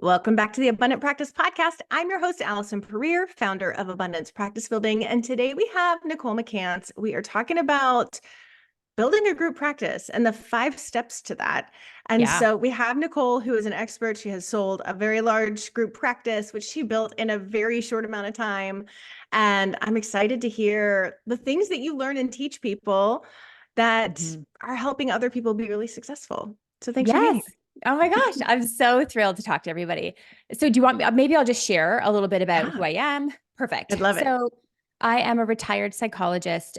Welcome back to the Abundant Practice Podcast. I'm your host, Allison Pereira, founder of Abundance Practice Building. And today we have Nicole McCance. We are talking about building a group practice and the 5 steps to that. And Yeah. so we have Nicole, who is an expert. She has sold a very large group practice, which she built in a very short amount of time. And I'm excited to hear the things that you learn and teach people that Mhm. are helping other people be really successful. So thanks for being Yes. here. Oh my gosh. I'm so thrilled to talk to everybody. So do you want me, maybe I'll just share a little bit about who Yeah, I am. I'd Perfect. love it. So I am a retired psychologist,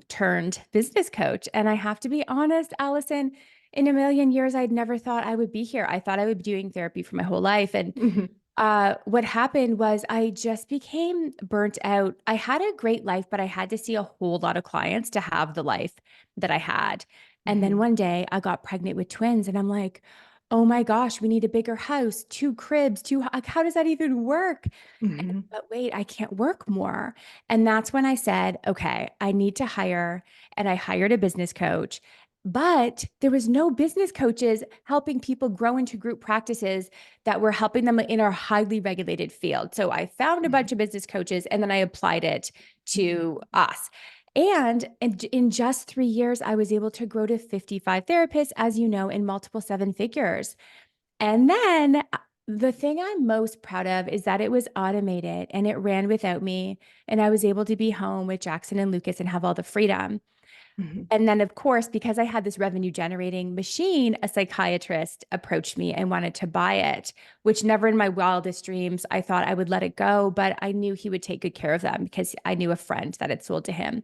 turned business coach. And I have to be honest, Allison, in a million years, I'd never thought I would be here. I thought I would be doing therapy for my whole life. And Mhm. what happened was I just became burnt out. I had a great life, but I had to see a whole lot of clients to have the life that I had. And then Mhm. one day I got pregnant with twins, and I'm like, oh my gosh, we need a bigger house, 2 cribs, like, how does that even work? Mhm. But wait, I can't work more. And that's when I said, okay, I need to hire. And I hired a business coach. But there was no business coaches helping people grow into group practices that were helping them in our highly regulated field. So I found a Mhm. bunch of business coaches and then I applied it to us. And in just 3 years, I was able to grow to 55 therapists, as you know, in multiple 7 figures. And then the thing I'm most proud of is that it was automated and it ran without me. And I was able to be home with Jackson and Lucas and have all the freedom. Mhm. And then, of course, because I had this revenue generating machine, a psychiatrist approached me and wanted to buy it, which never in my wildest dreams I thought I would let it go. But I knew he would take good care of them because I knew a friend that had sold to him.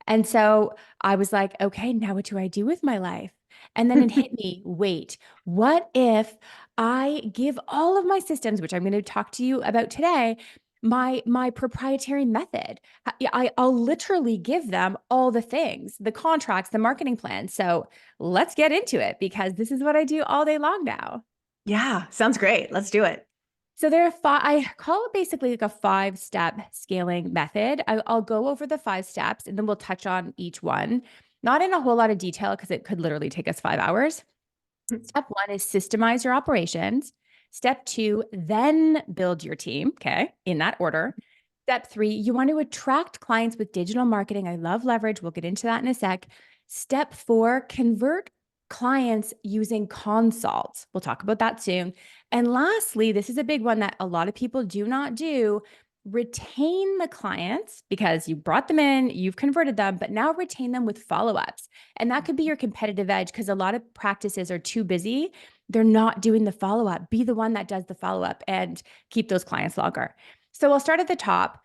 And so I was like, okay, now what do I do with my life? And then it hit me, wait, what if I give all of my systems, which I'm going to talk to you about today, my proprietary method? I'll literally give them all the things, the contracts, the marketing plan. So let's get into it because this is what I do all day long now. Yeah, sounds great. Let's do it. So there are 5, I call it basically like a 5-step scaling method. I'll go over the 5 steps and then we'll touch on each one, not in a whole lot of detail because it could literally take us 5 hours. Step 1 is systemize your operations. Step 2, then build your team. Okay, in that order. Step 3, you want to attract clients with digital marketing. I love leverage. We'll get into that in a sec. Step 4, convert clients using consults. We'll talk about that soon. And lastly, this is a big one that a lot of people do not do. Retain the clients because you brought them in, you've converted them, but now retain them with follow ups. And that could be your competitive edge because a lot of practices are too busy. They're not doing the follow up. Be the one that does the follow up and keep those clients longer. So I'll start at the top.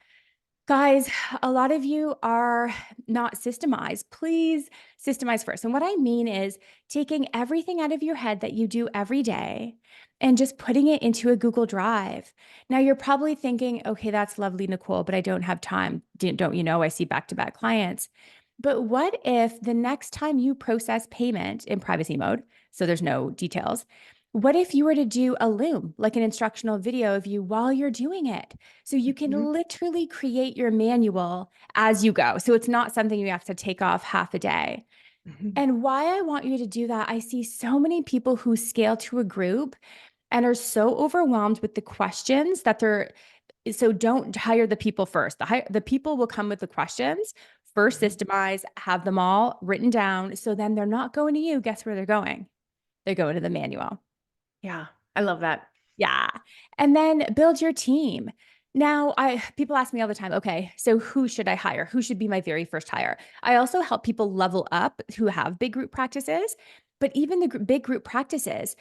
Guys, a lot of you are not systemized. Please systemize first. And what I mean is taking everything out of your head that you do every day and just putting it into a Google Drive. Now, you're probably thinking, okay, that's lovely, Nicole, but I don't have time. Don't you know, I see back to back clients. But what if the next time you process payment in privacy mode, so there's no details, what if you were to do a loom, like an instructional video of you while you're doing it? So you can Mhm. literally create your manual as you go. So it's not something you have to take off half a day. Mhm. And why I want you to do that, I see so many people who scale to a group and are so overwhelmed with the questions that they're so don't hire the people first. The people will come with the questions. First, Mhm. systemize, have them all written down. So then they're not going to you. Guess where they're going? They're going to the manual. Yeah, I love that. Yeah. And then build your team. Now, I people ask me all the time, okay, so who should I hire? Who should be my very first hire? I also help people level up who have big group practices, but even the big group practices,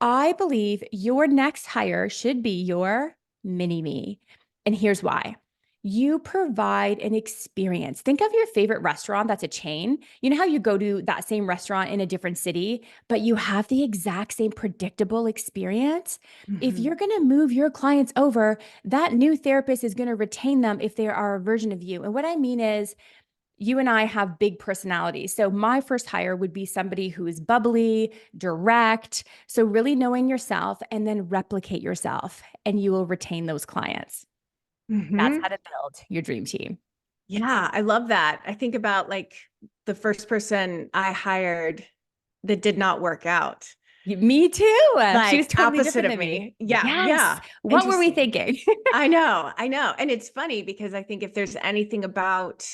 I believe your next hire should be your mini me. And here's why. You provide an experience. Think of your favorite restaurant that's a chain. You know how you go to that same restaurant in a different city, but you have the exact same predictable experience? If Mhm. you're going to move your clients over, that new therapist is going to retain them if they are a version of you. And what I mean is, you and I have big personalities. So my first hire would be somebody who is bubbly, direct. So really knowing yourself and then replicate yourself and you will retain those clients. That's how Mhm. to build your dream team. Yeah, I love that. I think about like the first person I hired that did not work out. Me too. She was Like totally opposite different of than me. me. Yeah, Yes. yeah. What were we Interesting. thinking? I know. And it's funny because I think if there's anything about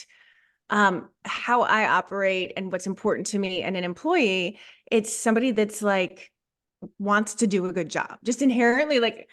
how I operate and what's important to me and an employee, it's somebody that's like wants to do a good job. Just inherently like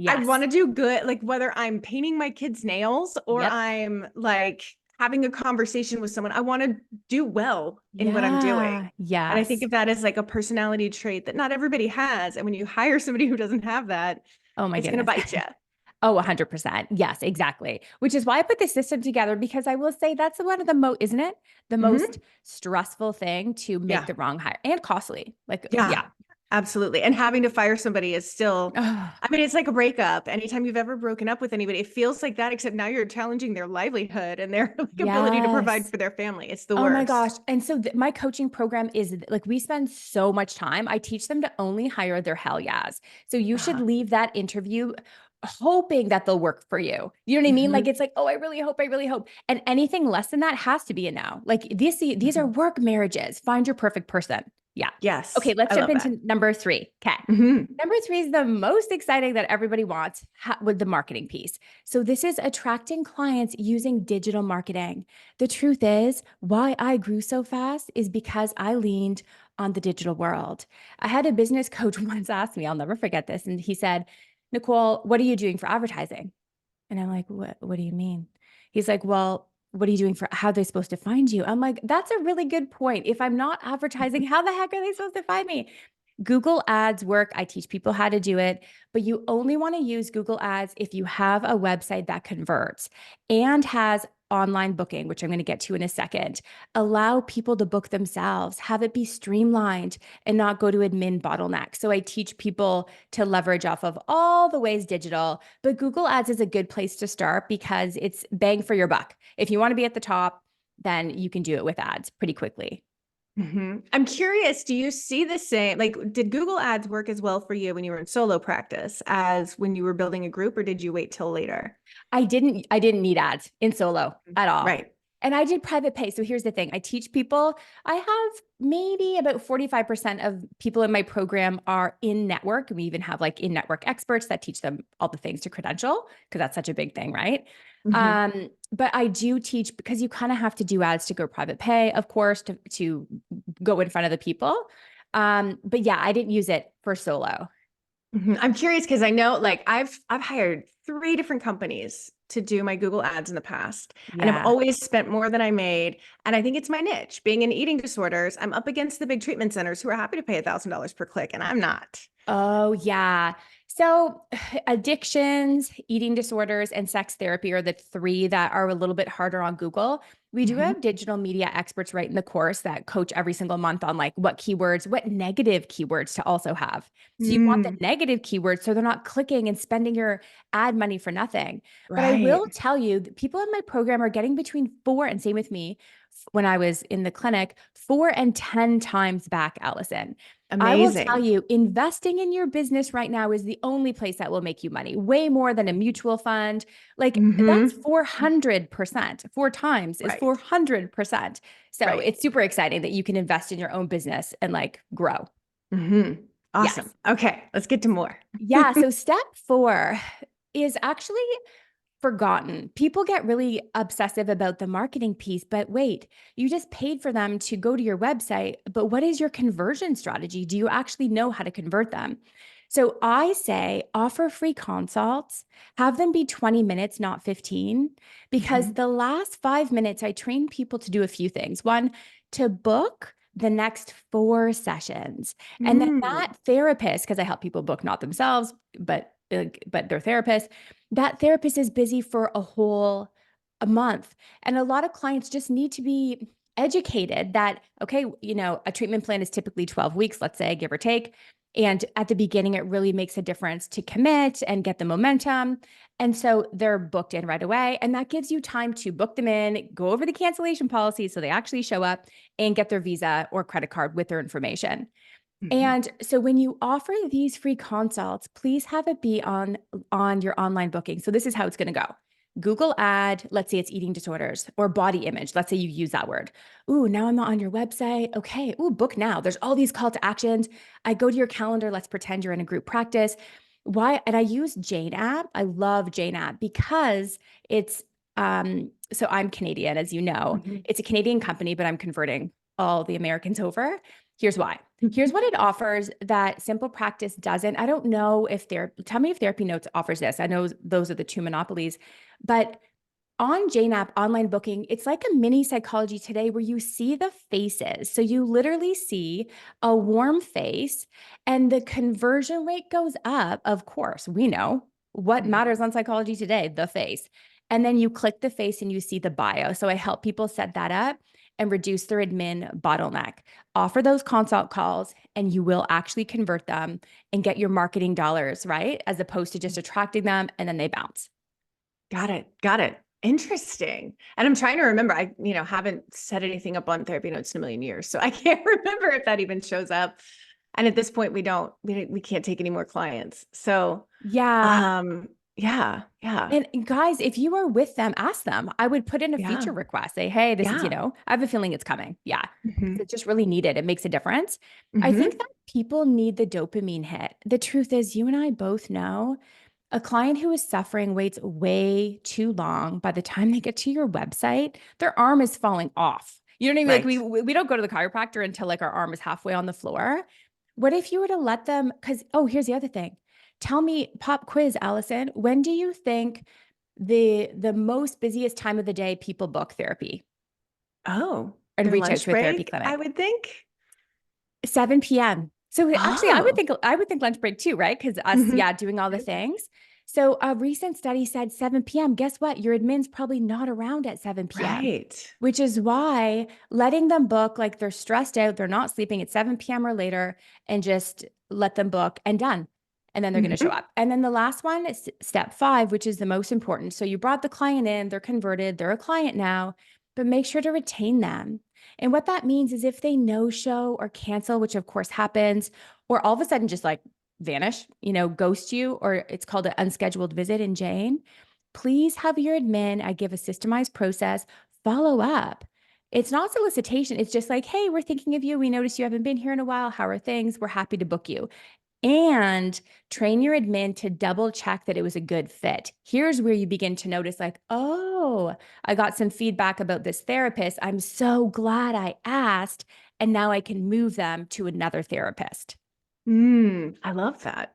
I want Yes. to do good, like whether I'm painting my kids' nails or Yep. I'm like having a conversation with someone, I want to do well in what I'm doing. Yeah. And I think Yes. of that as like a personality trait that not everybody has. And when you hire somebody who doesn't have that, Oh my it's going to goodness. bite you. Oh, 100%. Yes, exactly. Which is why I put this system together because I will say that's one of the most, isn't it? The most Hmm. stressful thing to make Yeah. the wrong hire and costly. Like, Yeah, yeah. absolutely. And having to fire somebody is still, Oh, I mean, it's like a breakup. Anytime you've ever broken up with anybody, it feels like that, except now you're challenging their livelihood and their like, ability to provide yes. for their family. It's the Oh my gosh. worst. And so my coaching program is like, we spend so much time. I teach them to only hire their hell yes. So you should Uh-huh. leave that interview hoping that they'll work for you. You know what I mean? Like, Mhm. it's like, oh, I really hope, I really hope. And anything less than that has to be a no. Like these are Mhm. work marriages. Find your perfect person. Yeah. Okay. Yes, Let's I jump love that. into number 3. Okay. Mhm. Number 3 is the most exciting that everybody wants with the marketing piece. So this is attracting clients using digital marketing. The truth is, why I grew so fast is because I leaned on the digital world. I had a business coach once ask me, I'll never forget this, and he said, "Nicole, what are you doing for advertising?" And I'm like, what do you mean? He's like, well, what are you doing for how are they supposed to find you? I'm like, that's a really good point. If I'm not advertising, how the heck are they supposed to find me? Google Ads work. I teach people how to do it, but you only want to use Google Ads if you have a website that converts and has online booking, which I'm going to get to in a second. Allow people to book themselves, have it be streamlined and not go to admin bottleneck. So I teach people to leverage off of all the ways digital, but Google Ads is a good place to start because it's bang for your buck. If you want to be at the top, then you can do it with ads pretty quickly. Mhm. I'm curious, do you see the same, like, did Google Ads work as well for you when you were in solo practice as when you were building a group, or did you wait till later? I didn't need ads in solo at all. Right. And I did private pay. So here's the thing. I teach people. I have maybe about 45% of people in my program are in network. We even have like in network experts that teach them all the things to credential because that's such a big thing, right? Mhm. But I do teach because you kind of have to do ads to go private pay, of course, to go in front of the people. But yeah, I didn't use it for solo. Mhm. I'm curious because I know like I've hired 3 different companies to do my Google ads in the past, and I've Yeah. always spent more than I made. And I think it's my niche. Being in eating disorders, I'm up against the big treatment centers who are happy to pay $1,000 per click, and I'm not. Oh, yeah. So, addictions, eating disorders, and sex therapy are the 3 that are a little bit harder on Google. We do Mhm. have digital media experts right in the course that coach every single month on like what keywords, what negative keywords to also have. So, you want the Mm, negative keywords so they're not clicking and spending your ad money for nothing. But I right. will tell you, that people in my program are getting between 4 and same with me when I was in the clinic, 4 and 10 times back, Allison. I will tell Amazing. you, investing in your business right now is the only place that will make you money, way more than a mutual fund. Like that's Hmm. 400%. 4 times is Right. 400%. So Right. it's super exciting that you can invest in your own business and like grow. Hmm. Awesome. Yes. Okay, let's get to more. Yeah. So step 4 is actually forgotten. People get really obsessive about the marketing piece, but wait, you just paid for them to go to your website. But what is your conversion strategy? Do you actually know how to convert them? So I say offer free consults, have them be 20 minutes, not 15, because Mhm. the last 5 minutes, I train people to do a few things. One, to book the next 4 sessions. And then Mm, that therapist, because I help people book not themselves, but their therapist, that therapist is busy for a month. And a lot of clients just need to be educated that, okay, a treatment plan is typically 12 weeks, let's say, give or take. And at the beginning, it really makes a difference to commit and get the momentum. And so they're booked in right away. And that gives you time to book them in, go over the cancellation policy so they actually show up and get their visa or credit card with their information. mhm. And so when you offer these free consults, please have it be on your online booking. So this is how it's going to go. Google ad, let's say it's eating disorders or body image. Let's say you use that word. Ooh, now I'm not on your website. Okay. Ooh, book now. There's all these call to actions. I go to your calendar. Let's pretend you're in a group practice. Why? And I use Jane app. I love Jane app because it's, so I'm Canadian, as you know. Mhm. It's a Canadian company, but I'm converting all the Americans over. Here's why. Here's what it offers that Simple Practice doesn't. I don't know if tell me if Therapy Notes offers this. I know those are the two monopolies, but on Jane app online booking, it's like a mini Psychology Today where you see the faces. So you literally see a warm face and the conversion rate goes up. Of course, we know what Mhm. matters on Psychology Today, the face. And then you click the face and you see the bio. So I help people set that up and reduce their admin bottleneck. Offer those consult calls and you will actually convert them and get your marketing dollars, right? As opposed to just attracting them and then they bounce. Got it. Got it. Interesting. And I'm trying to remember, I, haven't set anything up on Therapy Notes in a million years. So I can't remember if that even shows up. And at this point, we can't take any more clients. So, Yeah. yeah, yeah, And guys, if you are with them, ask them. I would put in a yeah, feature request, say, hey, this is, yeah. I have a feeling it's coming. Yeah. Hmm. It's just really needed. It makes a difference. I think Hmm. that people need the dopamine hit. The truth is, you and I both know a client who is suffering waits way too long. By the time they get to your website, their arm is falling off. You know what I mean? Like Right. we don't go to the chiropractor until like our arm is halfway on the floor. What if you were to let them, because oh, here's the other thing. Tell me, pop quiz, Allison, when do you think the most busiest time of the day people book therapy Oh, and their reach out lunch to a therapy break, I clinic? would think. 7 p.m. So actually, Oh. I would think lunch break too, right? Because us, Hmm. yeah, doing all the things. So a recent study said 7 p.m. Guess what? Your admin's probably not around at 7 p.m., Right. which is why letting them book like they're stressed out, they're not sleeping at 7 p.m. or later, and just let them book and done. And then they're going to show Hmm. up. And then the last one is step 5, which is the most important. So you brought the client in, they're converted, they're a client now, but make sure to retain them. And what that means is if they no show or cancel, which of course happens, or all of a sudden just like vanish, ghost you, or it's called an unscheduled visit in Jane, please have your admin, I give a systemized process, follow up. It's not solicitation. It's just like, hey, we're thinking of you. We noticed you haven't been here in a while. How are things? We're happy to book you. And train your admin to double check that it was a good fit. Here's where you begin to notice, like, oh, I got some feedback about this therapist. I'm so glad I asked. And now I can move them to another therapist. I love that.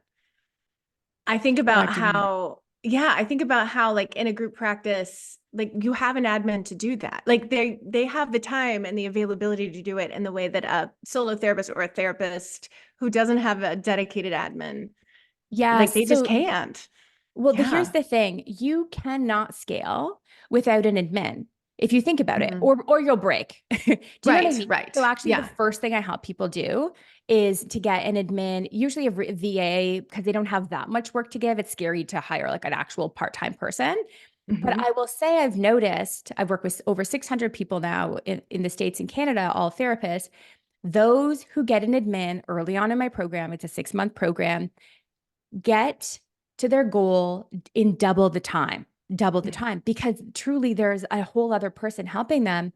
I think I about like doing that. how, yeah, I think about how like in a group practice, like you have an admin to do that. Like they have the time and the availability to do it in the way that a solo therapist or a therapist who doesn't have a dedicated admin, like Yes. they just So can't. well, here's Yeah. the thing. You cannot scale without an admin if you think about it, Mhm. or you'll break. Do you know what I Right, mean? So right. actually the Yeah. first thing I help people do is to get an admin, usually a VA, because they don't have that much work to give. It's scary to hire like an actual part-time person. But Hmm. I will say I've noticed, I've worked with over 600 people now in the States and Canada, all therapists. Those who get an admin early on in my program, it's a 6-month program, get to their goal in double the time, because truly there's a whole other person helping them.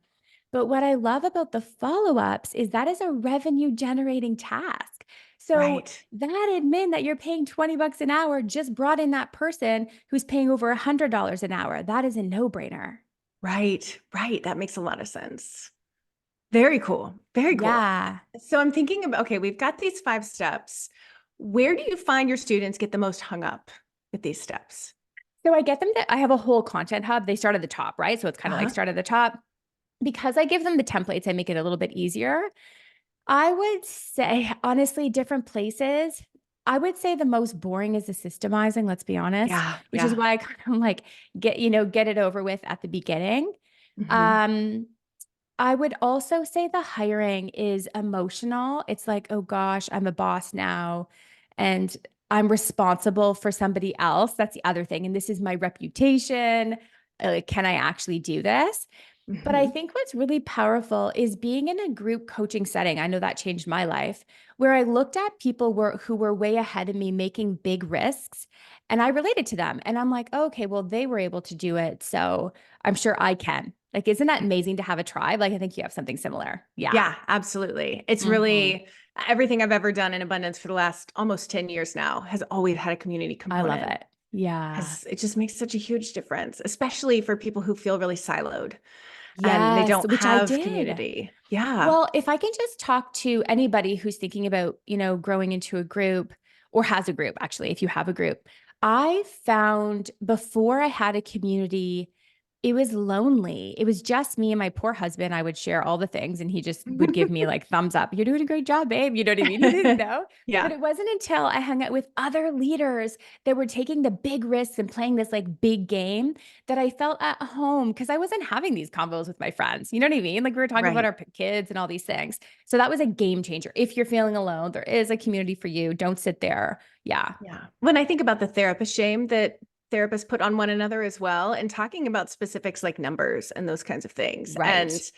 But what I love about the follow ups is that is a revenue generating task. So Right. that admin that you're paying 20 bucks an hour just brought in that person who's paying over $100 an hour. That is a no brainer. Right. Right. That makes a lot of sense. Very cool. Very cool. Yeah. So I'm thinking about, okay, we've got these 5 steps. Where do you find your students get the most hung up with these steps? So I get them that I have a whole content hub. They start at the top, right? So it's kind of like Uh-huh. start at the top. Because I give them the templates, I make it a little bit easier. I would say, honestly, different places. I would say the most boring is the systemizing, let's be honest, Yeah. which is Yeah. why I kind of like get it over with at the beginning. Hmm. Um, I would also say the hiring is emotional. It's like, oh gosh, I'm a boss now and I'm responsible for somebody else. That's the other thing. And this is my reputation. Can I actually do this? But I Mhm. think what's really powerful is being in a group coaching setting. I know that changed my life, where I looked at people who were way ahead of me making big risks and I related to them. And I'm like, oh, okay, well, they were able to do it. So I'm sure I can. Like, isn't that amazing to have a tribe? Like, I think you have something similar. Yeah. Yeah, absolutely. It's Hmm. really everything I've ever done in abundance for the last almost 10 years now has always had a community I love component it. Yeah. because it just makes such a huge difference, especially for people who feel really siloed and they Yes, don't which I have did. community. Yeah. Well, if I can just talk to anybody who's thinking about, growing into a group or has a group, actually, if you have a group, I found before I had a community, it was lonely. It was just me and my poor husband. I would share all the things and he just would give me like thumbs up. You're doing a great job, babe. You know what I mean? He didn't know. But Yeah. it wasn't until I hung out with other leaders that were taking the big risks and playing this like big game that I felt at home because I wasn't having these combos with my friends. You know what I mean? Like we were talking about Right. our kids and all these things. So that was a game changer. If you're feeling alone, there is a community for you. Don't sit there. Yeah. Yeah. When I think about the therapist shame that therapists put on one another as well, and talking about specifics like numbers and those kinds of things, and Right.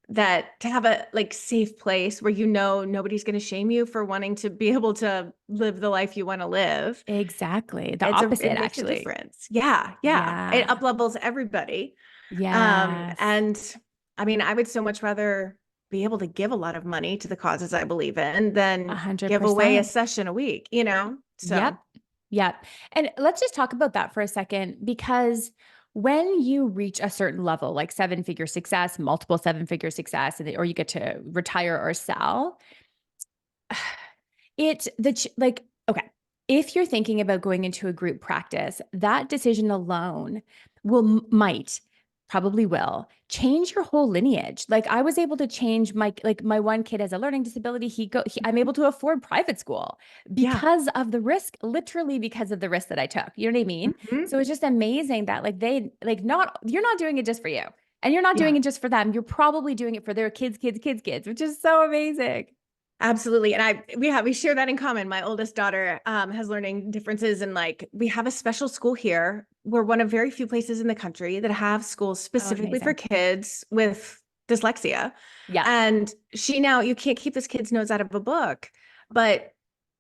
that to have a like safe place where you know nobody's going to shame you for wanting to be able to live the life you want to live. Exactly. The opposite, It makes a actually. difference. Yeah, yeah. It Yeah. up levels everybody. Yes. And I mean, I would so much rather be able to give a lot of money to the causes I believe in than give away a 100%. session a week, you know? So Yep. Yep. And let's just talk about that for a second because when you reach a certain level, like seven-figure success, multiple seven-figure success, or you get to retire or sell, like, okay, if you're thinking about going into a group practice, that decision alone might probably will change your whole lineage. Like I was able to change my one kid has a learning disability. I'm able to afford private school yeah. because of the risk, literally because of the risk that I took. You know what I mean? Mhm. So it's just amazing that like they like not you're not doing it just for you. And you're not Yeah. doing it just for them. You're probably doing it for their kids, which is so amazing. Absolutely. And we share that in common. My oldest daughter has learning differences and like we have a special school here. We're one of very few places in the country that have schools Oh, specifically for amazing. kids with dyslexia. Yeah. And she now you can't keep this kid's nose out of a book, but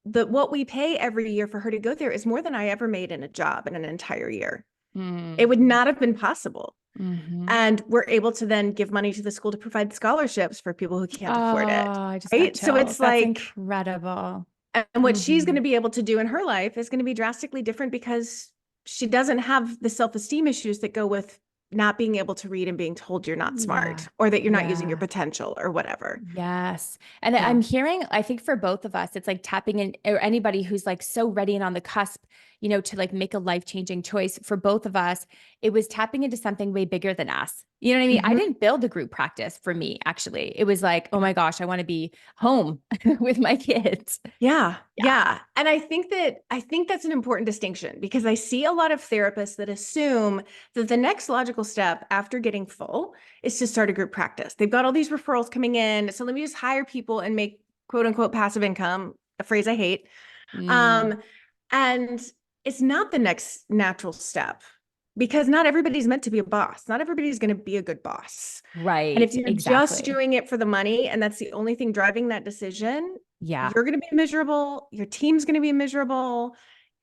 what we pay every year for her to go there is more than I ever made in a job in an entire year. It would Mm-hmm. not have been possible. Mm-hmm. And we're able to then give money to the school to provide scholarships for people who Oh, can't afford it. I just got Right. So chills. it's That's like, incredible. and what she's going Mm-hmm. to be able to do in her life is going to be drastically different because she doesn't have the self-esteem issues that go with not being able to read and being told you're not smart Yeah. or that you're not using your Yeah. potential or whatever. Yes. And Yeah. I'm hearing, I think for both of us, it's like tapping in, or anybody who's like so ready and on the cusp, to like make a life-changing choice for both of us, it was tapping into something way bigger than us. You know what I mean? I Mhm. didn't build a group practice for me, actually. It was like, oh my gosh, I want to be home with my kids. Yeah, Yeah. yeah. And I think that's an important distinction because I see a lot of therapists that assume that the next logical step after getting full is to start a group practice. They've got all these referrals coming in, so let me just hire people and make quote unquote passive income, a phrase I hate. Mm, Um, and it's not the next natural step because not everybody's meant to be a boss. Not everybody's going to be a good boss. And if right. you're just Exactly. doing it for the money and that's the only thing driving that decision, Yeah. you're going to be miserable. Your team's going to be miserable.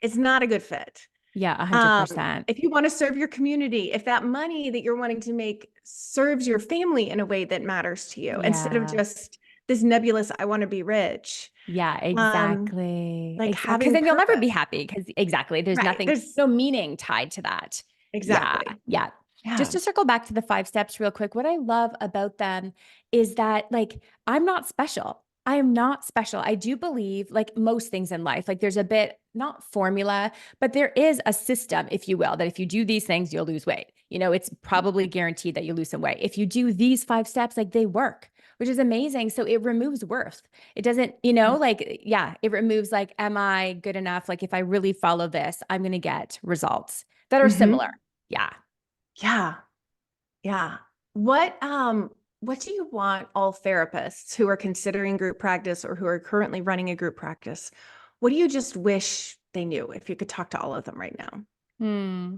It's not a good fit. Yeah. 100%. If you want to serve your community, if that money that you're wanting to make serves your family in a way that matters to you, instead of Yeah. just this nebulous, I want to be rich, Yeah, um, exactly. like Exactly. Because having then you'll never be purpose. happy because exactly. There's Right. nothing, There's no meaning tied to that. Yeah. exactly. Yeah. Just Yeah. to circle back to the five steps real quick, what I love about them is that like I'm not special. I am not special. I do believe like most things in life, like there's a bit not formula, but there is a system, if you will, that if you do these things, you'll lose weight. It's probably guaranteed that you lose some weight. If you do these five steps, like they work, which is amazing. So it removes worth. It doesn't, like, yeah, it removes like, am I good enough? Like, if I really follow this, I'm going to get results that are similar. Hmm. Yeah. Yeah. Yeah. What do you want all therapists who are considering group practice or who are currently running a group practice? What do you just wish they knew if you could talk to all of them right now? Hmm.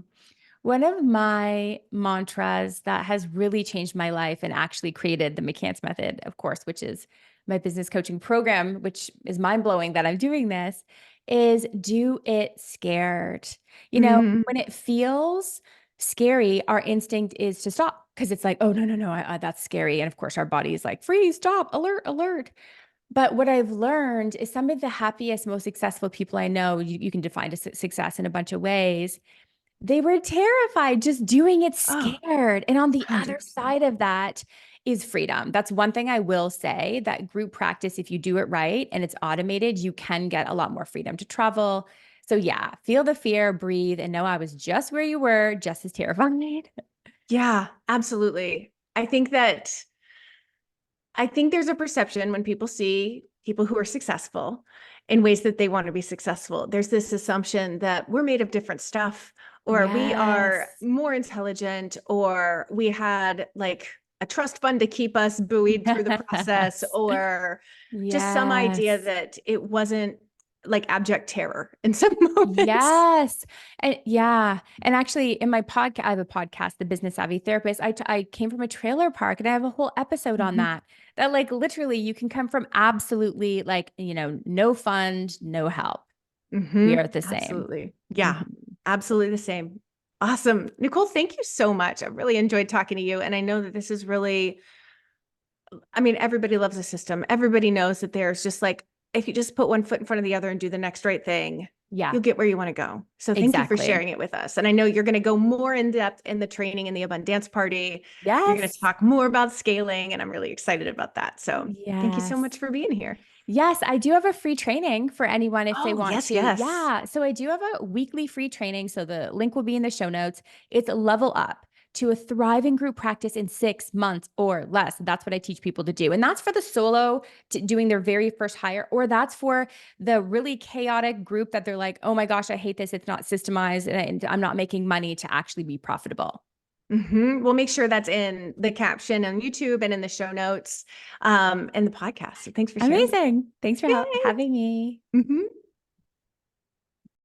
One of my mantras that has really changed my life and actually created the McCance method, of course, which is my business coaching program, which is mind blowing that I'm doing this, is do it scared. Mm, When it feels scary, our instinct is to stop because it's like, oh, no, no, no, that's scary. And of course, our body is like, freeze, stop, alert, alert. But what I've learned is some of the happiest, most successful people I know, you can define success in a bunch of ways. They were terrified just doing it oh, scared. And on the other 100%. side of that is freedom. That's one thing I will say that group practice, if you do it right and it's automated, you can get a lot more freedom to travel. So, yeah, feel the fear, breathe, and know I was just where you were, just as terrified. Yeah, absolutely. I think there's a perception when people see people who are successful in ways that they want to be successful. There's this assumption that we're made of different stuff, or we are Yes. more intelligent, or we had like a trust fund to keep us buoyed through the process, Yes. or just some idea Yes. that it wasn't like abject terror in some moments. Yes. And yeah. And actually, in my podcast, I have a podcast, The Business Savvy Therapist. I came from a trailer park and I have a whole episode on Mhm. that. That, like, literally, you can come from absolutely, like, no fund, no help. We are the same. Absolutely. Yeah, Mhm. absolutely the same. Awesome. Nicole, thank you so much. I really enjoyed talking to you. And I know that this is really, I mean, everybody loves a system. Everybody knows that there's just like, if you just put one foot in front of the other and do the next right thing, Yeah, you'll get where you want to go. So thank you for exactly. sharing it with us. And I know you're going to go more in depth in the training in the Abundance Party. You're going to Yes. talk more about scaling, and I'm really excited about that. So thank you so Yes. much for being here. Yes, I do have a free training for anyone if they Oh, want yes, to. yes. Yeah. So I do have a weekly free training. So the link will be in the show notes. It's Level Up to a thriving group practice in 6 months or less. That's what I teach people to do. And that's for the solo doing their very first hire, or that's for the really chaotic group that they're like, oh my gosh, I hate this. It's not systemized and I'm not making money to actually be profitable. We'll make sure that's in the caption on YouTube and in the show notes and the podcast. So thanks for sharing. Amazing. Thanks for Yay. having me. Mhm.